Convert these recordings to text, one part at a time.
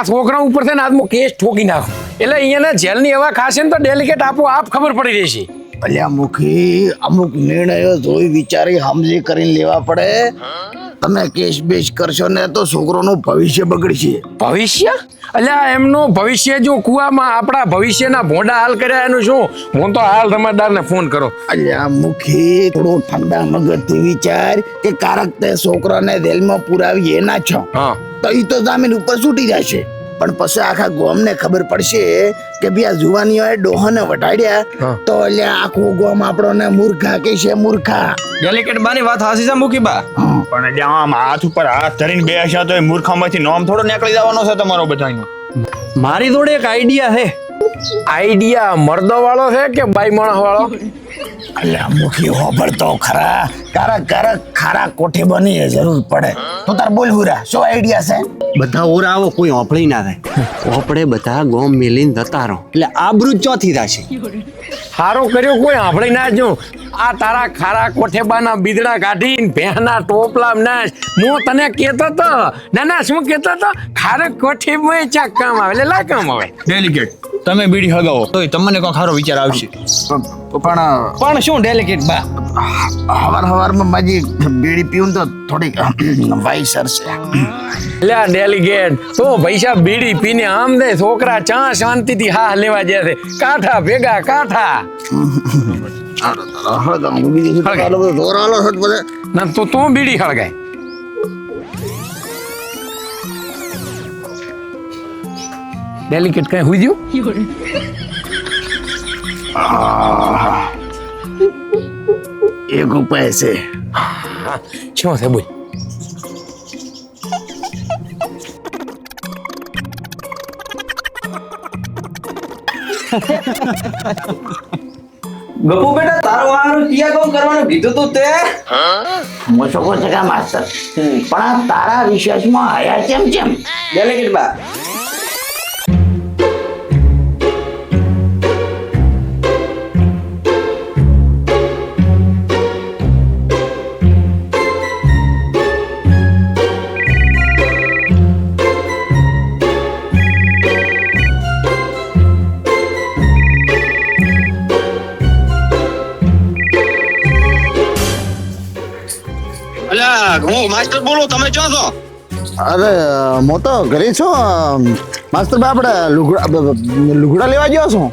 આ છોકરા ઉપર છે ને આજનો કેસ ઠોકી નાખો એટલે અહીંયા જેલની હવા ખાશે ને તો ડેલિકેટ આપોઆપ ખબર પડી રહેશે. અલ્યા મુખી, અમુક નિર્ણયો જોઈ વિચારી સમજી કરીને લેવા પડે. તમે કેસ બેસ કરશો ને તો છોકરોનું ભવિષ્ય બગડશે. ભવિષ્ય? અલ્યા એમનું ભવિષ્ય જો કુવામાં આપણા ભવિષ્યના ભોંડા હાલ કર્યા એનું શું? હું તો હાલ રમતદારને ફોન કરો. અલ્યા મુખી, થોડો ઠંડા મગજથી વિચાર કે કારક તે છોકરાને જેલમાં પુરાવી એના છો હા તો ઈ તો જામીન ઉપર છૂટી જશે. પણ પછી આખા ગામને ખબર પડશે કે ભાઈ આ જુવાનીઓએ ડોહાને વટાડ્યા તો અલ્યા આખું ગામ આપણોને મૂર્ખા કે છે મૂર્ખા. ડેલિકેટ બાની વાત હાસી છે મૂકી બા, પણ એટલે આમ હાથ ઉપર હાથ ધરીને બેસ્યા તો એ મૂર્ખામાંથી નોમ થોડો નીકળી જવાનો છે તમારો બધાનો. મારી જોડે એક આઈડિયા છે. આઈડિયા મર્દો વાળો છે કે બાઈ માણસ વાળો? અલ્યા મુખી હોબળતો ખરા, કારક કારક ખારા કોઠે બની જરૂર પડે. તો તાર બોલ હુરા, શું આઈડિયા છે? બધા ઓરા આવો, કોઈ હોપળી ના થાય. હોપડે બધા ગોમ મેલીને જતા રહો એટલે આબરૂ ચોથી થશે. હારો કર્યો, કોઈ સાંભળી ના જો. આ તારા ખારા કોઠેબાના બીદડા કાઢીને ભેંના ટોપલા નાશ. હું તને કેતો તો ના શું કેતો તો ખારા કોઠેબાય ચા કામ આવે એટલે લા કામ આવે. ડેલિકેટ તમે બીડી હગાવો તો તમને કોઈ ખારો વિચાર આવશે. પણ શું ડેલિકેટ બા, હવારમાં માજી બીડી પીવું તો થોડીક વાઈસર છે. એટલે આ ડેલિગેટ તો પૈસા બીડી પીને આમ દે છોકરા ચા શાંતિથી હા લેવા જાય છે. કાંઠા ભેગા કાંઠા ના તો તું બીડી હળગાય. ડેલિકેટ કઈ હુઈ ગયું? એક ઉપાય છે. શું છે બોલ? ગપુ બેટા તારો આરું ક્યાં કામ કરવાનું કીધું તું તે? મોશોકો છે કે માસ્ટર, પણ આ તારા વિશેષમાં આયા કેમ? ડેલિકેટ બા, હું માસ્ટર બોલું, તમે ચો છો? અરે હું તો ઘરે છું માસ્ટર ભાઈ. આપણે લુગડા લેવા ગયો છું.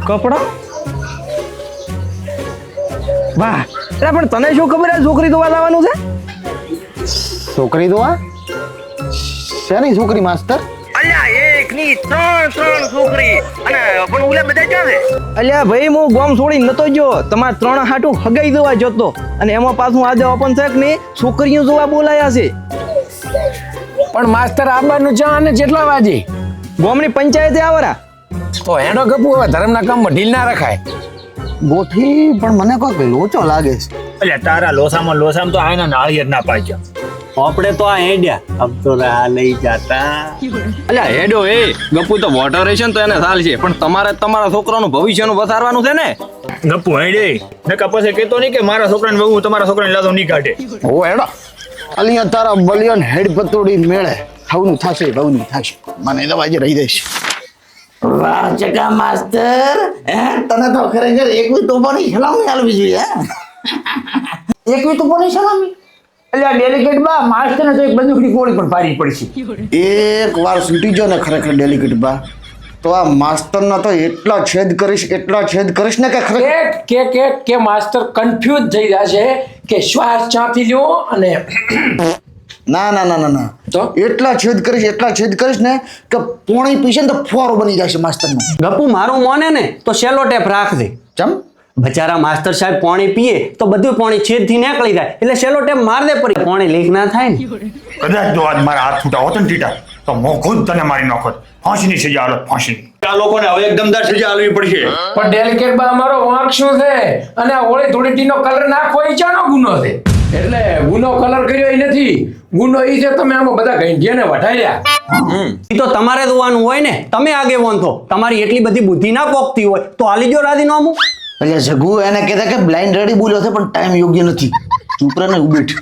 કપડા? વાહ, એટલે પણ તને શું ખબર આ છોકરી ધોવા લાવવાનું છે? છોકરી તો આ શેની છોકરી માસ્ટર? અલ્યા એકની ત્રણ છોકરી અને પણ ઓલા બધા ક્યાં છે? અલ્યા ભાઈ હું ગોમ છોડીને નતો ગયો, તમારા ત્રણ હાટું હગાઈ દેવા જતો અને એમાં પાછું આજે ઓપન છે કે નહીં છોકરીઓ જોવા બોલાયા છે. પણ માસ્ટર આબાનું ચા અને જેટલા વાજે ગોમની પંચાયતે આવરા તો એનો ગપુ હવે ધર્મના કામમાં ઢીલ ના રખાય. ગોઠી પણ મને કોઈક લોચો લાગે છે. એટલે તારા લોસામાં તો આના નાળિયેર ના પાડ્યા. હોપડે તો આ હેડ્યા, અબ તો રાહ નહીં જાતા. અલ્યા હેડો એ ગપુ તો વોટર રહેશે ને તો એને ચાલ છે, પણ તમારે તમારા છોકરાનું ભવિષ્યનું વધારવાનું છે ને. ગપ્પુ હેડે ને કપાસે કેતો નહીં કે મારા છોકરાને બહુ તમારા છોકરાને લાદો નહીં કાઢે. ઓ હેડો અલિયા તારા બલિયન હેડ પતોડી મેળે હવનું થશે બહુનું થશે. મને તો આજે રહી દઈશ. વાહ ચકા માસ્ટર, તને તો ખરેખર એકવી તોફાની સલામી આલવી જોઈએ. એકવી તોફાની સલામી? એટલે આ ડેલિકેટ બા માસ્ટરને તો એક બંદૂકની ગોળી પણ પાડી પડશે. એક વાર છૂટી જો ને ખરેખર ડેલિકેટ બા તો આ માસ્ટરના તો એટલા છેદ કરીશ ને કે ખરેખર કે માસ્ટર કન્ફ્યુઝ થઈ રહ્યા છે કે શ્વાસ ચાંપી લ્યો અને ના તો એટલા છેદ કરીશ ને કે પોણી પીશે ને તો ફોરો બની જશે માસ્ટરનો. ગપુ મારું મોને ને તો સેલો ટેપ રાખજે. ચમ બચારા માસ્ટર સાહેબ પાણી પીએ તો બધું પાણી છેદથી નીકળી જાય એટલે સેલો ટેપ માર દે પડી પાણી લીક ના થાય ને. કદાચ જો આજ મારા હાથ છૂટા હોત ને ટીટા તો મો ખુદ તને મારી નાખોત. ફાંસીની સજા હાલત, ફાંસીની. આ લોકોને હવે એક દમદાર સજા આલવી પડશે. પણ ડેલિકેટ બા અમારો વાંક શું છે અને આ હોળી ધૂળેટીનો કલર નાખવો એ ચાનો ગુનો છે? એટલે ગુનો કલર કર્યો એ નથી, ગુનો એ છે તમે આમાં બધા ગંઢિયાને વઢાડ્યા. એ તો તમારે જોવાનું હોય ને, તમે આગેવાન છો, તમારી એટલી બધી બુદ્ધિ ના પોકતી હોય તો આલી જો રાજીનામું. એટલે જગુ એને કહેતા કે બ્લાઇન્ડ રેડી બોલ્યો છે પણ ટાઈમ યોગ્ય નથી. ચૂપ રહે ને ઉભેઠ.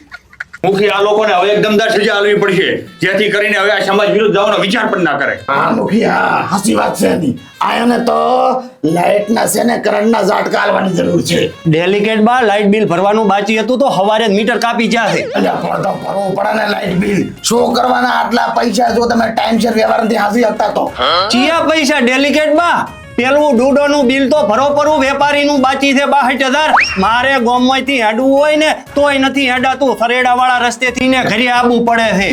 મુખી આ લોકોને હવે એકદમદાર સજા આલવી પડશે, જેથી કરીને હવે આ સમાજ વિરુદ્ધ જવાનો વિચાર પણ ના કરે. હા મુખી, હા હાચી વાત છે એની. આયોને તો લાઇટના છે ને કરંટના ઝાટકા આલવાની જરૂર છે. ડેલિકેટ બા લાઇટ બિલ ભરવાનું બાકી હતું તો હવારે જ મીટર કાપી જશે. અલ્યા પણ તો ભરવું પડે ને લાઇટ બિલ. શું કરવાના આટલા પૈસા જો તમે ટાઈમસર વ્યવહાર નથી હાંસી શકતા તો? ચિયા પૈસા ડેલિકેટ બા? પેલું ડૂડોનું બિલ તો ભરો પરું વેપારીનું બાકી છે 62,000. મારે ગોમમાંથી હેડવું હોય ને તોય નથી હેડાતું. સરેડા વાળા રસ્તેથી ને ઘરે આવવું પડે છે.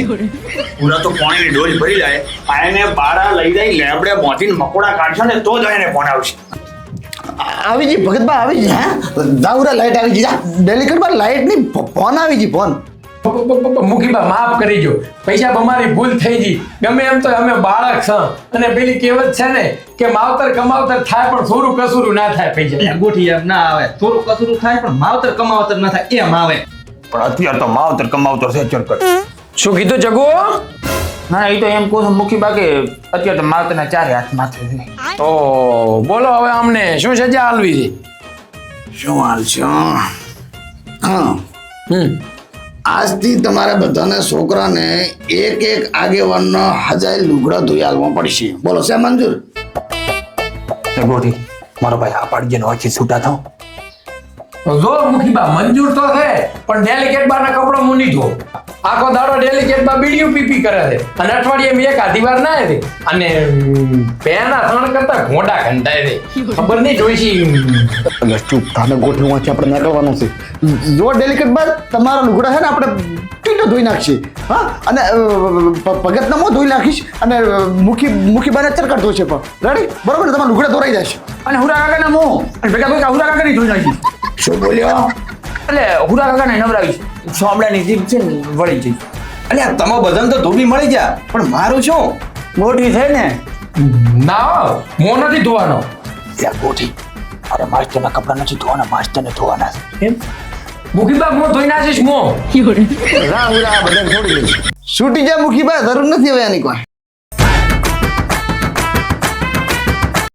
પૂરા તો પાણીની ડોઝ ભરી જાય, આને બારા લઈ જાય લેબડે મોતીને મકોડા કાઢશે ને તો જ એને ફોન આવશે. આવી જી ભગતબા, આવી જી. હા દાઉરા લાઇટ આવી જી. ડેલિકેટમાં લાઇટ ની ફોન આવી જી, ફોન. મુખીબા માફ કરી જો, પૈસા અમારી ભૂલ થઈ ગઈ. ગમે એમ તો અમે બાળક છે અને પેલી કહેવત છે ને કે માવતર કમાવતર થાય પણ થોડું કસૂરું ના થાય. પૈસા ગોઠી એમ ના આવે, થોડું કસરું થાય પણ માવતર કમાવતર ના થાય એમ આવે. પણ અત્યારે તો માવતર કમાવતર છે ચર કર. શું કીધું જગુ? ના એ તો એમ કહું છું મુખી બા કે અત્યારે તો માવતરના ચારે હાથ માથે છે. ઓ બોલો હવે અમને શું સજા આલવી છે? શું હાલ છે? હા, આજથી તમારે બધાને છોકરાને એક એક આગેવાનનો 1000 લુગડા ધોઈ આલવા પડશે. બોલો છે મંજૂર? ગોઠી મારો ભાઈ આ પાડી જેનો ઓછી છૂટા થાવ. જો મુખીબા મંજૂર તો છે પણ ડેલિકેટ બારના કપડો હું નહીં ધોઉં. આખો દાડો ડેલિકેટ બા બીડીયું પીપી કરે છે અને અઠવાડિયે એક આધી વાર ના છે અને પેના થણ કરતા ઘોડા ઘંટાય છે. ખબર નહીં જોઈશી. ચૂપ થાને ગોઠવું વાંચી આપણે નીકળવાનું છે. જો ડેલિકેટ બાદ તમારા લુગડા છે ને આપણે ટીટો ધોઈ નાખીએ. હા, અને ભગતના મોં ધોઈ નાખીશ અને મુખી બાને ચરકટ ધોશે. પણ રેડી? બરોબર ને? તમારા લુગડા ધોરાઈ જશે. અને હુરા કાકાના મોં અને ભેગા ભેગા હુરા કાકાની ધોઈ નાખી. શું બોલ્યો? એટલે હુરા કાકાને નવરાવીશ. સોમડાની જીભ છે ને વળી જઈ. અલ્યા તમે બધાને તો ધોબી મળી જા, પણ મારું શું? ગોઠી છે ને ના મોં નથી ધોવાનો. ત્યાં ગોઠી અરે માસ્ટરના કપડા નથી ધોવાના, માસ્ટરને ધોવાના છે. એમ મુખીબા મોં ધોઈ નાખીશ મોં. રા ઉરા બધા છોડી દે. છૂટી જા મુખી બા, જરૂર નથી હવે આની કોઈ.